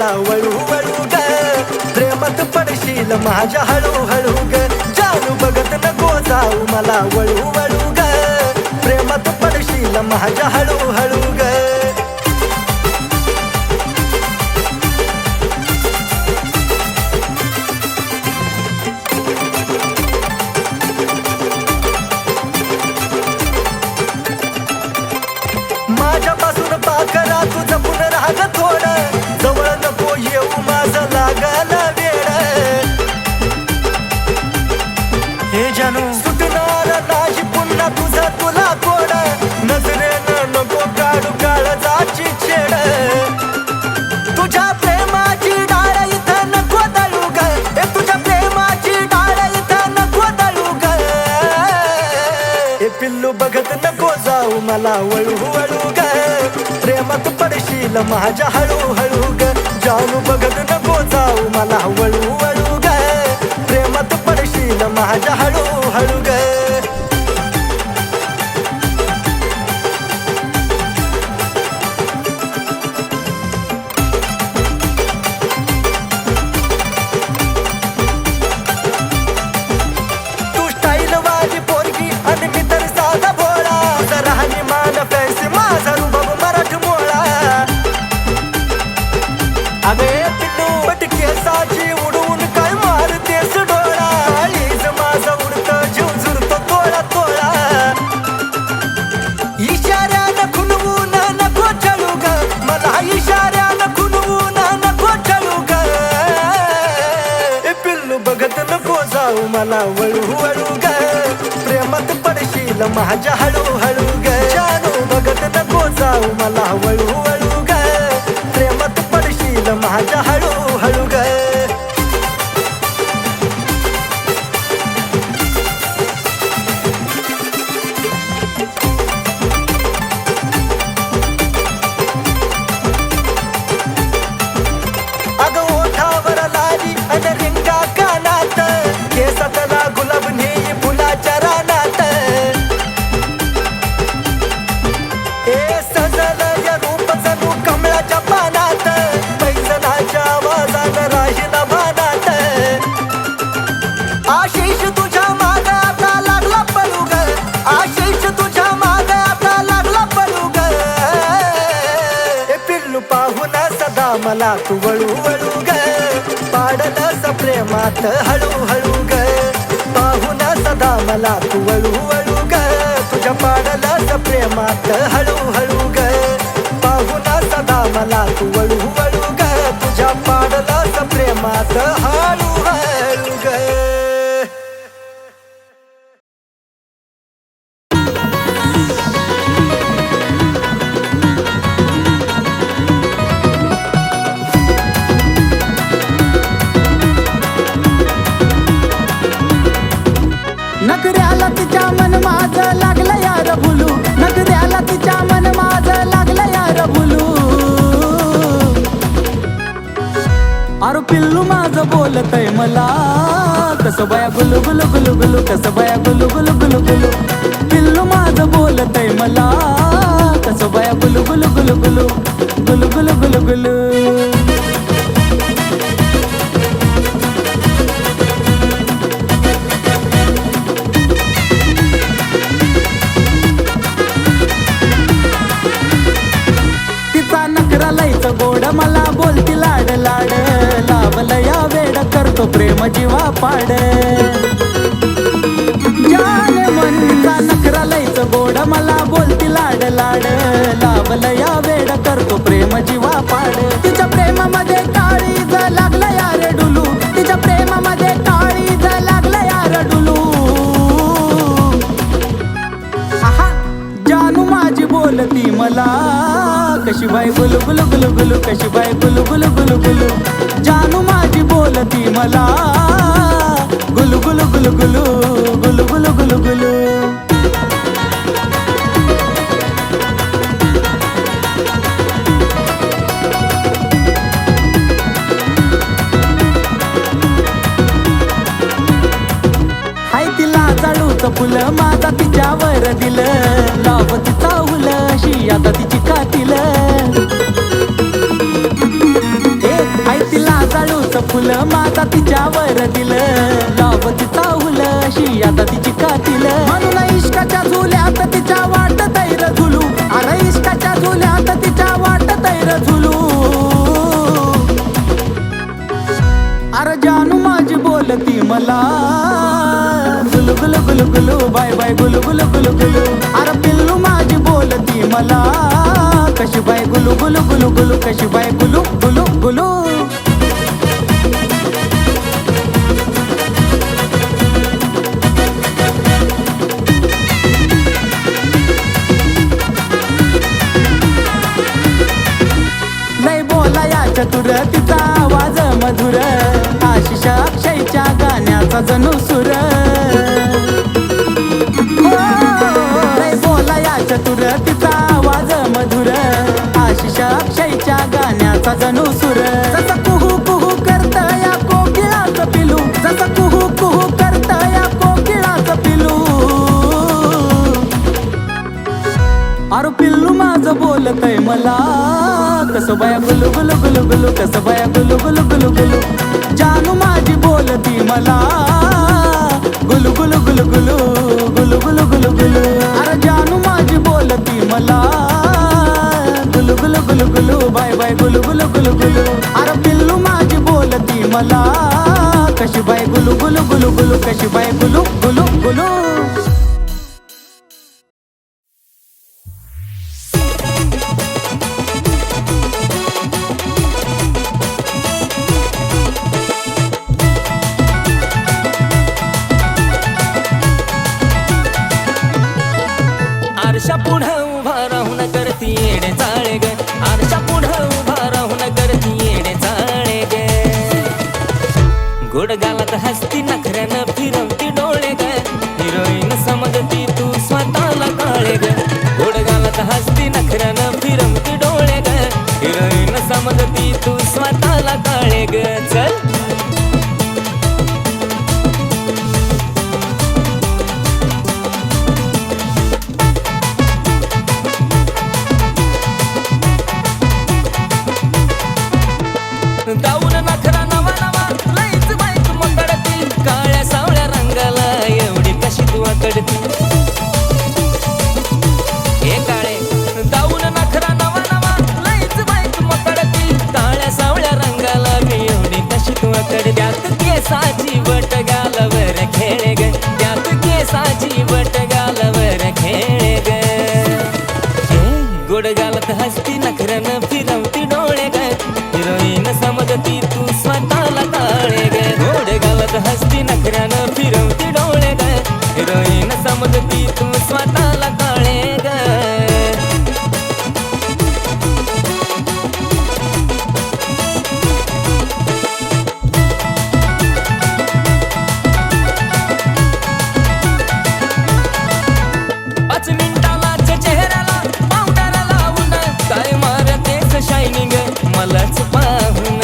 मला वळू वळू ग प्रेमात पडशील माझ्या हळूहळू ग जानू बघत नको जाऊ मला वळू वळू ग प्रेमात पडशील माझ्या हळूहळू ग माझ्यापासून पाकरा तू जपून राग थोडं जवळ नको येऊ माझं लागल वेळ हे जानू सुटणार नाही पुन्हा तुझं तुला कोड नजरेनं नको काढू काळजाची छेड तुझ्या प्रेमाची डाळ इथं नको दळू ग तुझ्या प्रेमाची डाळ इथं नको दळू ग हे पिल्लू बघत नको जाऊ मला वळू वळू ग प्रेमात पडशील माझ्या हळूहळू ग जानू बघत नको जाऊ मला वळू वळू ग प्रेमात पडशील माझ्या हळूहळू ग तू स्टाईल वाली पोरगी आणि मी तर साधा भोळा जरा आणि मान फॅन्सी माझा रुबाब मराठमोळा अगे पिल्लू पटकेसाची उडवून काय मारतेस डोळा आईज माझा उडतं जीव झुरतो तोळा तोळा इशाऱ्यानं खुनवून नको चळू ग मला इशाऱ्यानं खुनवून नको चळू ग ए पिल्लू बघत नको जाऊ मला वळू वळू ग प्रेमात पडशील माझ्या हळूहळू ग जानू बघत नको जाऊ मला वळू वळू ग प्रेमात पडशील माझ्या हळूहळू ग अगं ओठावर लाली आणि रिंगा कानात केसातला गुलाब नेई फुलाच्या रानात ए सजल या रूप जणू कमळाच्या पानात पैजनाच्या आवाजानं राहील भानात आशिष तुझ्या माग आता लागला पळू ग आशिष तुझ्या माग आता लागला पळू ग ए पिल्लू पाहून सदा मला तू वळू वळू ग पाडलंस प्रेमात हळूहळू ग पाहून सदा मला तू वळू वळू ग तुझ्या पाडलंस प्रेमात हळूहळू ग पाहून सदा मला तू वळू वळू ग तुझ्या पाडलंस प्रेमात हळूहळू ग नगऱ्याला तिच्या मन माझं लागलं यार भुलू नगऱ्याला तिच्या मन माझं लागलं यार भुलू अरे पिल्लू माझं बोलतय मला कसं बाया गुलू गुलू गुलू गुलू कसं बाया गुलू गुलू गुलू गुलू पिल्लू माझं बोलतय मला कसं बाया गुलू गुलू गुलू गुलू गुलू गुलू गुलू गुलू गोड मला बोलती लाड लाड लावलं या वेड करतो प्रेम जीवा पाड जान मनचा नखरा लयचं गोड मला बोलती लाड लाड लावलं या वेड करतो प्रेम जीवा पाड तिच्या प्रेमामध्ये काळीज लागलं यार डुलू तिच्या प्रेमामध्ये काळीज लागलं यार डुलू आहा जानू माझी बोलती मला कशी बाई गुलू गुलू गुलू गुलू कशी बाई गुलू गुलू गुलू गुलू जानू माझी बोलती मला गुलू गुलू गुलू गुलू गुलू गुलू गुलू गुलू हाय तिला जाळूचं फुलं माझा तिच्यावर दिलं लावती चावलं अशी आता तिची कातील एक वर दिलं लावती चाहुल अशी आता तिची कातील म्हणून इश्काच्या झुल्यात तिच्या वाट तैर झुलू अरे इश्काच्या झुल्यात तिच्या वाट तैर झुलू अरे जानू माझी बोलती मला गुलू गुलू गुलू गुलू बाय बाय गुलू गुलू गुलू गुलू अरे पिल्लू माझी बोलती मला कशी बाय गुलू गुलू गुलू गुलू कशी बाय गुलू गुलू गुलू लय बोलाया चतुर तिचा आवाज मधुर आशिष अक्षयच्या गाण्याचा जणू सुर लय बोलाया चतुर तिचा आवाज मधुर आशिष अक्षयच्या गाण्याचा जणू सुर जसं कुहू कुहू करत या कोकिळाचं पिलू जसं कुहू कुहू करत या कोकिळाचं पिलू अरे पिल्लू माझं बोलतय मला कसं बाया गुलू गुलू गुलू गुलू कसं बाया गुलू गुलू गुलू गुलू जानू माझी बोलती मला गुलू गुलू गुलू गुलू गुलू गुलू गुलू गुलू अरे जानू माझी बोलती मला गुलू गुलू गुलू गुलू बाय बाय गुलू गुलू गुलू गुलू अरे पिल्लू माझी बोलती मला कशी बाय गुलू गुलू गुलू गुलू कशी बाय गुलू गुलू गुलू आरशा पुढं उभा राहून करती येडे चाळे ग आरशा पुढं उभा राहून करती येडे चाळे ग गोड गालात हसती नखऱ्यानं फिरवती डोळे ग हिरोईन समजती तू स्वतःला काळे ग गोड गालात हसती नखऱ्यानं फिरवती डोळे ग हिरोईन समजती तू स्वतःला काळे ग चल गाऊन नखरा नवा नवा लईच बाईक मकडती काळ्या सावळ्या रंगाला एवढी कशी तू आकडती हे काळे गाऊन नखरा नवा नवा लईच बाईक मकडती काळ्या सावळ्या रंगाला मी एवढी कशी तू आकडती त्यात केसाची बट गालावर खेळे ग त्यात केसाची बट गालावर खेळे ग गोड गालात हसती नखऱ्यानं फिरवती डोळे ग हिरोईन समजती तू स्वतःला काळे ग गोड गालात हसती नखऱ्यानं फिरवती डोळे ग हिरोईन समजती तू स्वतःला काळे ग पाच मिनिटालाच चेहऱ्याला पावडर लावून काय मारतेस शायनिंग मलाच पाहून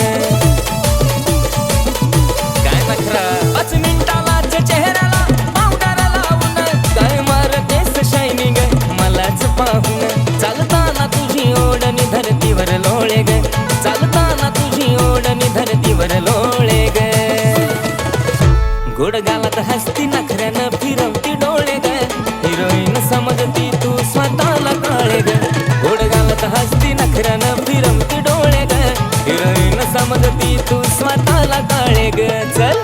काय नखरा पाच मिनिटालाच चेहऱ्याला पावडर लावून काय मारतेस शायनिंग मलाच पाहून चालताना तुझी ओढणी धरतीवर लोळे ग चालताना तुझी ओढणी धरतीवर लोळे ग गोड गालात हसती नखऱ्यानं फिरवती डोळे ग हिरोईन समजती तू स्वतःला काळे ग गोड गालात हसती नखऱ्यानं फिरवती डोळे ग हिरोईन समजती तू स्वतःला काळे ग चल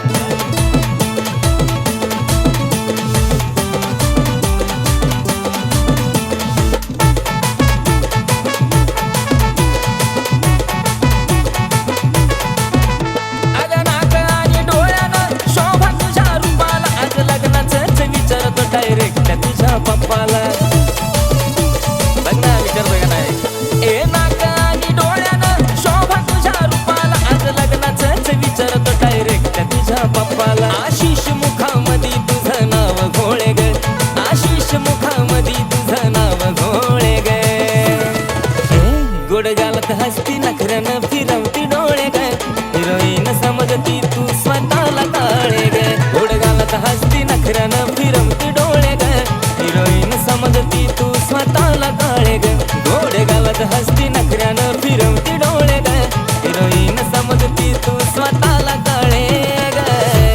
अगं नाक आणि डोळ्यानं शोभा तुझ्या रूपाला आज लग्नाचंच विचारतो डायरेक्ट तुझ्या पप्पाला लग्न विचारतोय का नाही ए नाक आणि डोळ्यानं शोभा तुझ्या रूपाला आज लग्नाचंच विचारतो डायरेक्ट तुझ्या पप्पाला आशिष मुखामध्ये तुझं नाव घोळे ग आशिष मुखामध्ये तुझं नाव घोळे ग गोड गालात हसती नखऱ्यानं फिरवती डोळे ग हिरोईन समजती तू स्वतःला काळे ग गोड गालात हसती नखऱ्यानं फिरवती डोळे ग हिरोईन समजती तू स्वतःला काळे ग गोड गालात हसती नखऱ्यानं फिरवती डोळे ग हिरोईन समजती तू स्वतःला काळे ग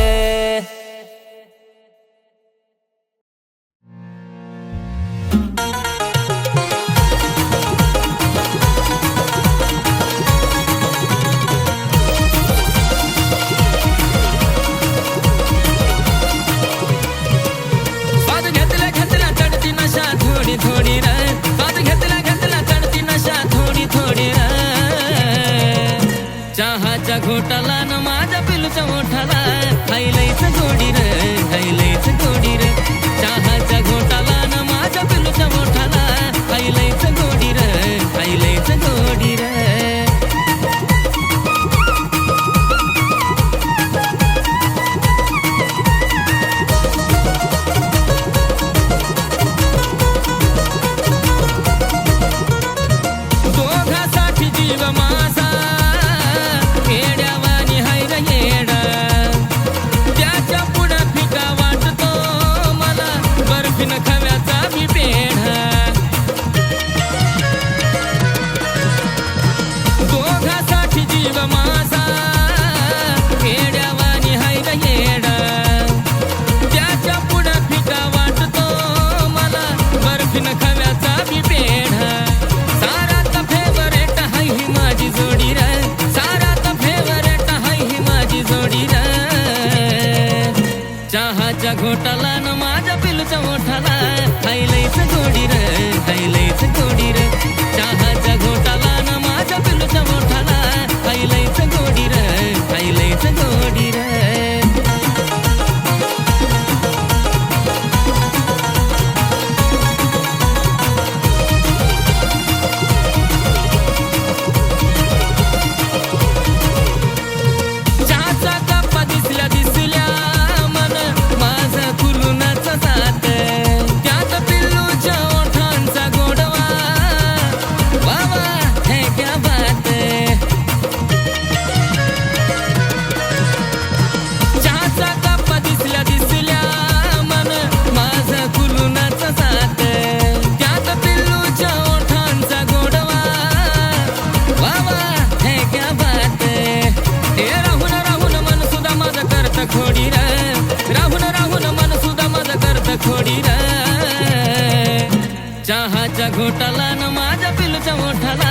घोटाला न माझ्या पिलूच्या मोठाला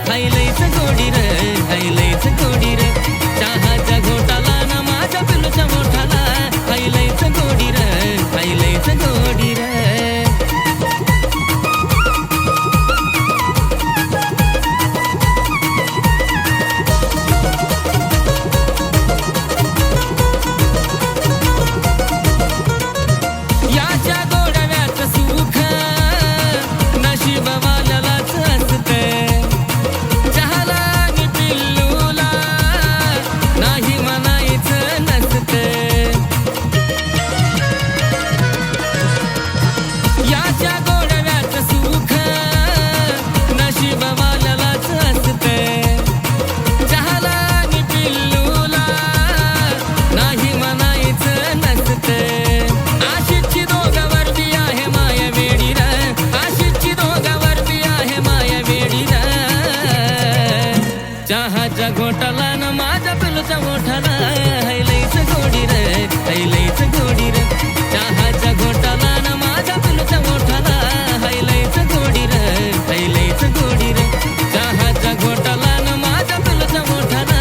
हायलईच गोडी रे हायलईच गोडी रे चहाच्या घोटाला न माझ्या पिलूच्या मोठाला हायलईच गोडी रे हायलईच गोडी रे याच्या गोडव्याच सुख नशीबवाल्यालाच असते चहाला आणि पिल्लूला नाही म्हणायचं नसते याच्या गोडव्याच सुख नशीबवाल्यालाच असते चहाला आणि पिल्लूला नाही म्हणायचं नसते आशिषची दोघावर बी आहे माया वेडी र आशिषची दोघावर बी आहे माया वेडी र चहाच्या घोटाला न माझ्या पिलूच्या मोठाला हायलईच गोडी रे हायलईच गोडी रे चहाच्या घोटाला न माझ्या पिलूच्या मोठाला हायलईच गोडी रे हायलईच गोडी रे चहाच्या घोटाला न माझ्या पिलूच्या मोठाला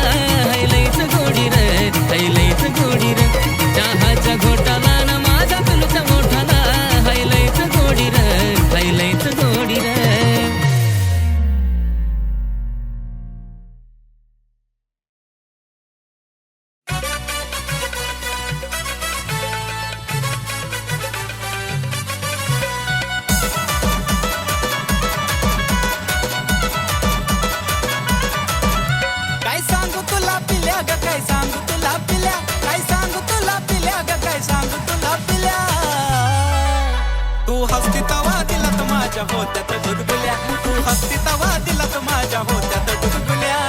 हायलईच गोडी रे हायलईच गोडी रे चहाच्या घोटाला न माझ्या पिलूच्या मोठाला हायलईच गोडी रे हायलईच गोडी रे काय सांगू तुला पिल्या ग काय सांगू तुला पिल्या काय सांगू तुला पिल्या ग काय सांगू तुला पिल्या तू हसती तवा दिलात माझ्या होत्यात गुदगुल्या तू हसती तवा दिलात माझ्या होत्यात गुदगुल्या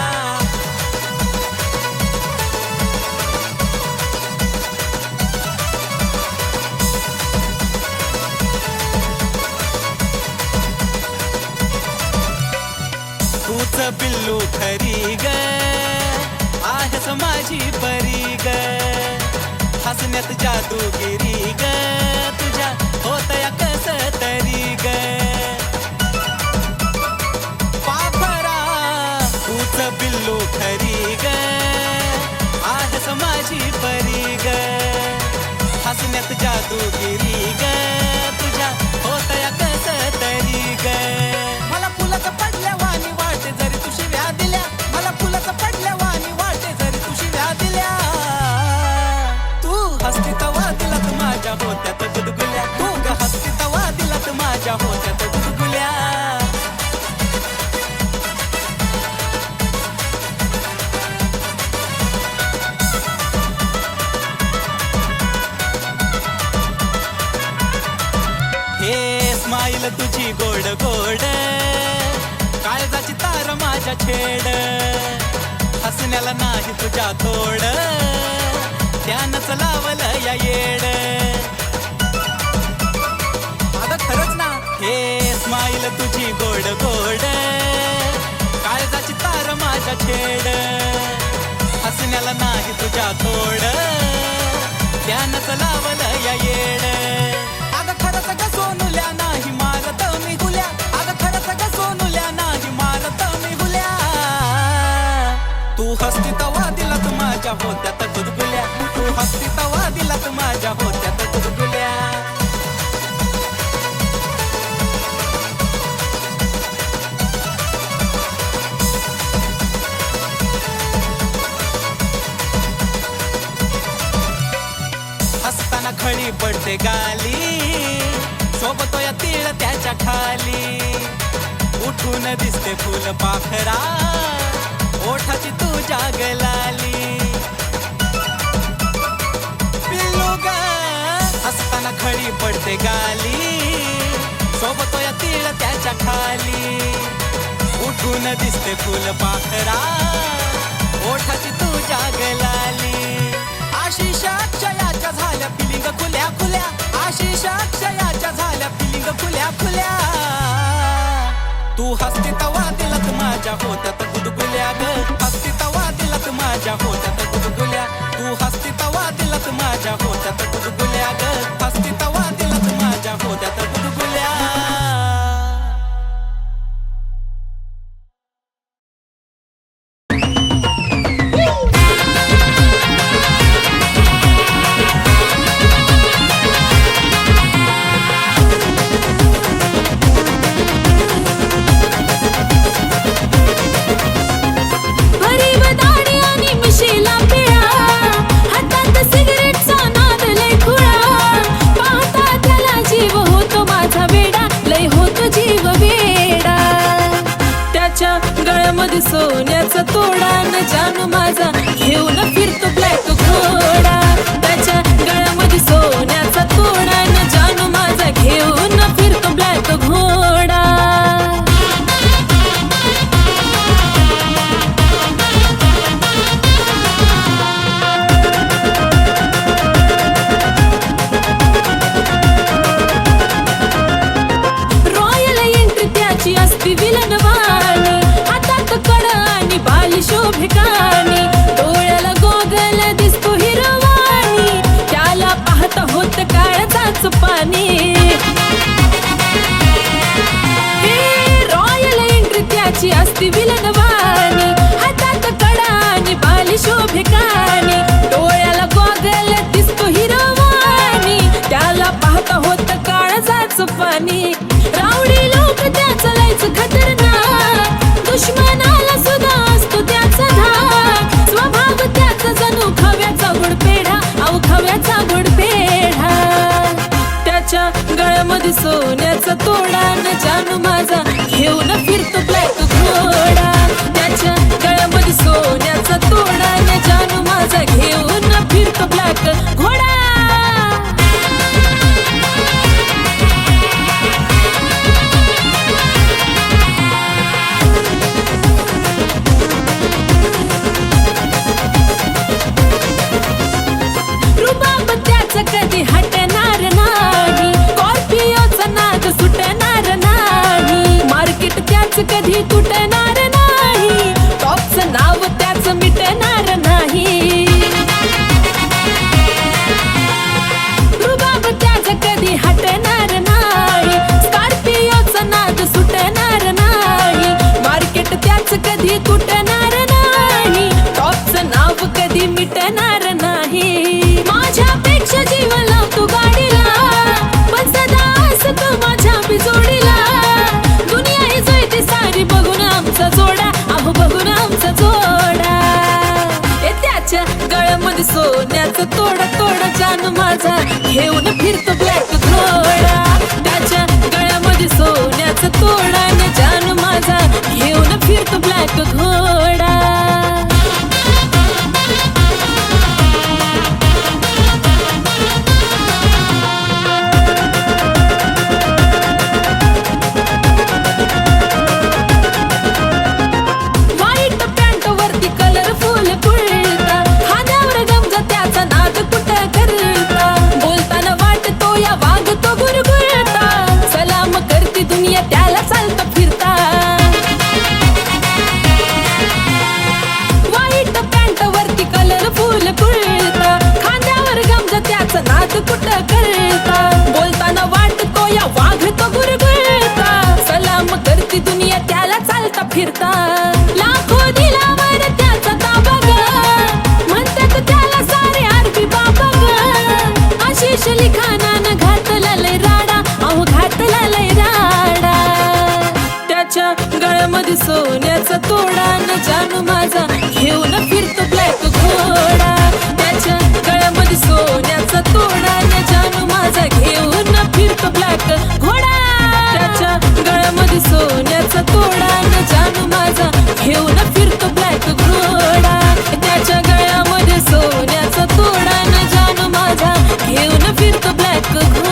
तूच पिल्लू खरी ग आहेस माझी परी ग हसण्यात जादूगिरी ग तुझ्या होतया कस तरी ग पाखरा तूच पिल्लू खरी ग आहेस माझी परी ग हसण्यात जादूगिरी ग तुझ्या होतया कस तरी ग मला फुलाचं पडल्या वाणी वाटे जरी तू शिव्या दिल्या मला फुलाचं पडल्या वाणी वाटे जरी तू शिव्या दिल्या तू हसती तवा दिलात माझ्या होत्यात गुदगुल्या तू ग हसती तवा दिलात माझ्या होत्यात गुदगुल्या हे स्माईल तुझी गोड गोड काळजाची तार माझ्या छेड हसण्याला नाही तुझ्या तोड त्यानंच लावलं या येड अगं खरंच ना हे स्माईल तुझी गोड गोड काळजाची तार माझ्या छेड हसण्याला नाही तुझ्या तोड त्यानंच लावलं या येड अगं खरंच ग सोनुल्या नाही मारत मी हुल्या अगं खरंच ग सोनुल्या नाही मारत मी हुल्या तू हसती तवा दिलात माझ्या होत्यात गुदगुल्या तू हसती तवा दिलात माझ्या होत्यात गुदगुल्या हसताना खळी पडते गाली सोबत या तीळ त्याच्या खाली उठून दिसते फुल पाखरा ओठाची तुझ्या गलाली पिल्लू ग हसताना खळी पडते गाली सोबत या तीळ त्याच्या खाली उठून दिसते फुल पाखरा ओठाची तुझ्या गलाली आशिष अक्षयाच्या झाल्या फिलिंग खुल्या खुल्या आशिष अक्षयाच्या झाल्या फिलिंग खुल्या खुल्या तू हसती तवा दिलात माझ्या होत्यात गुदगुल्या ग हसती तवा दिलात माझ्या होत्यात गुदगुल्या तू हसती तवा दिलात माझ्या होत्यात गुदगुल्या ग हसती तवा दिलात माझ्या होत्यात गुदगुल्या गळ्यामध्ये सोन्याचा तोडा न जानू माझा घेऊन फिरतो ब्लॅक घोडा. त्याच्या गळ्यामध्ये सोन्याचा तोडा न जानू माझा घेऊन फिरतो ब्लॅक घोडा. रॉयल एंट्री त्याची असती विलनवाणी, हातात कड आणि बाली शोभिकानी, डोळ्याला गोगल दिसतो हिरवाणी, त्याला पाहता होत काळजाच पाणी. रॉयल एंट्री त्याची असती विलनवाणी, हातात कड आणि बाली शोभिकानी, डोळ्याला गोगल दिसतो हिरवाणी, त्याला पाहता होत काळजाच पाणी. रावडी लोक त्याचं लयच खतरनाक, दुश्मनाला सुद्धा असतो त्याचा धाक, स्वभाव त्याचा जणू खव्याचा गोडपेढा, अहो खव्याचा गोडपेढा. त्याच्या गळ्यामध्ये सोन्याचा तोडा न जानू माझा घेऊन फिरतो ब्लॅक घोडा. त्याच्या गळ्यामध्ये सोन्याचा तोडा न जानू माझा घेऊन फिरतो ब्लॅक घोडा. रुबाब त्याचा कधी हटणार नाही, स्कॉर्पिओचा नाद सुटणार नाही, मार्केट त्याच कधी तुटणार नाही, टॉपचं नाव त्याच मिटणार नाही. रुबाब त्याचा कधी हटणार नाही, स्कॉर्पिओचा नाद सुटणार नाही, मार्केट त्याच कधी तुटणार नाही, टॉपचं नाव कधी मिटणार नाही. माझ्यापेक्षा जीव लावतो गाडीला, पण सदा असतो माझ्या बिजोडीला, दुनिया ही जळते सारी बघून आमचा जोडा, अहो बघून आमचा जोडा. त्याच्या गळ्यामध्ये सोन्याचा तोडा तोडा जानू माझा घेऊन फिरतो ब्लॅक घोडा. त्याच्या गळ्यामध्ये सोन्याचा तोडा न जानू माझा घेऊन फिरतो ब्लॅक घोडा. व्हाईट पॅन्ट वरती कलरफुल कुर्ता, खांद्यावर गमजा त्याचा नाद कुठं करता, बोलताना वाटतो या वागतो गुरगुरता, सलाम करती दुनिया त्याला चालता फिरता. व्हाईट पॅन्ट वरती कलरफुल कुर्ता, खांद्यावर गमजा त्याचा नाद कुठं करता, बोलताना वाटतो या वागतो गुरगुरता, सलाम करती दुनिया त्याला चालता फिरता. लाखो दिलावर त्याचा ताबा ग, म्हणतात त्याला सारे आरबी बाबा ग, आशिष लिखाणानं घातला लय राडा, अहो घातला लय राडा. त्याच्या गळ्यामध्ये सोन्याचा तोडा न जानू माझा घेऊन फिरतो ब्लॅक घोडा. त्याच्या गळ्यामध्ये सोन्याचा तोडा न जानू माझा घेऊन फिरतो ब्लॅक घोडा. त्याच्या गळ्यामध्ये सोन्याचा तोडा न जानू माझा घेऊन फिरतो ब्लॅक घोडा. त्याच्या गळ्यामध्ये सोन्याचा तोडा न जानू माझा घेऊन फिरतो ब्लॅक घोडा.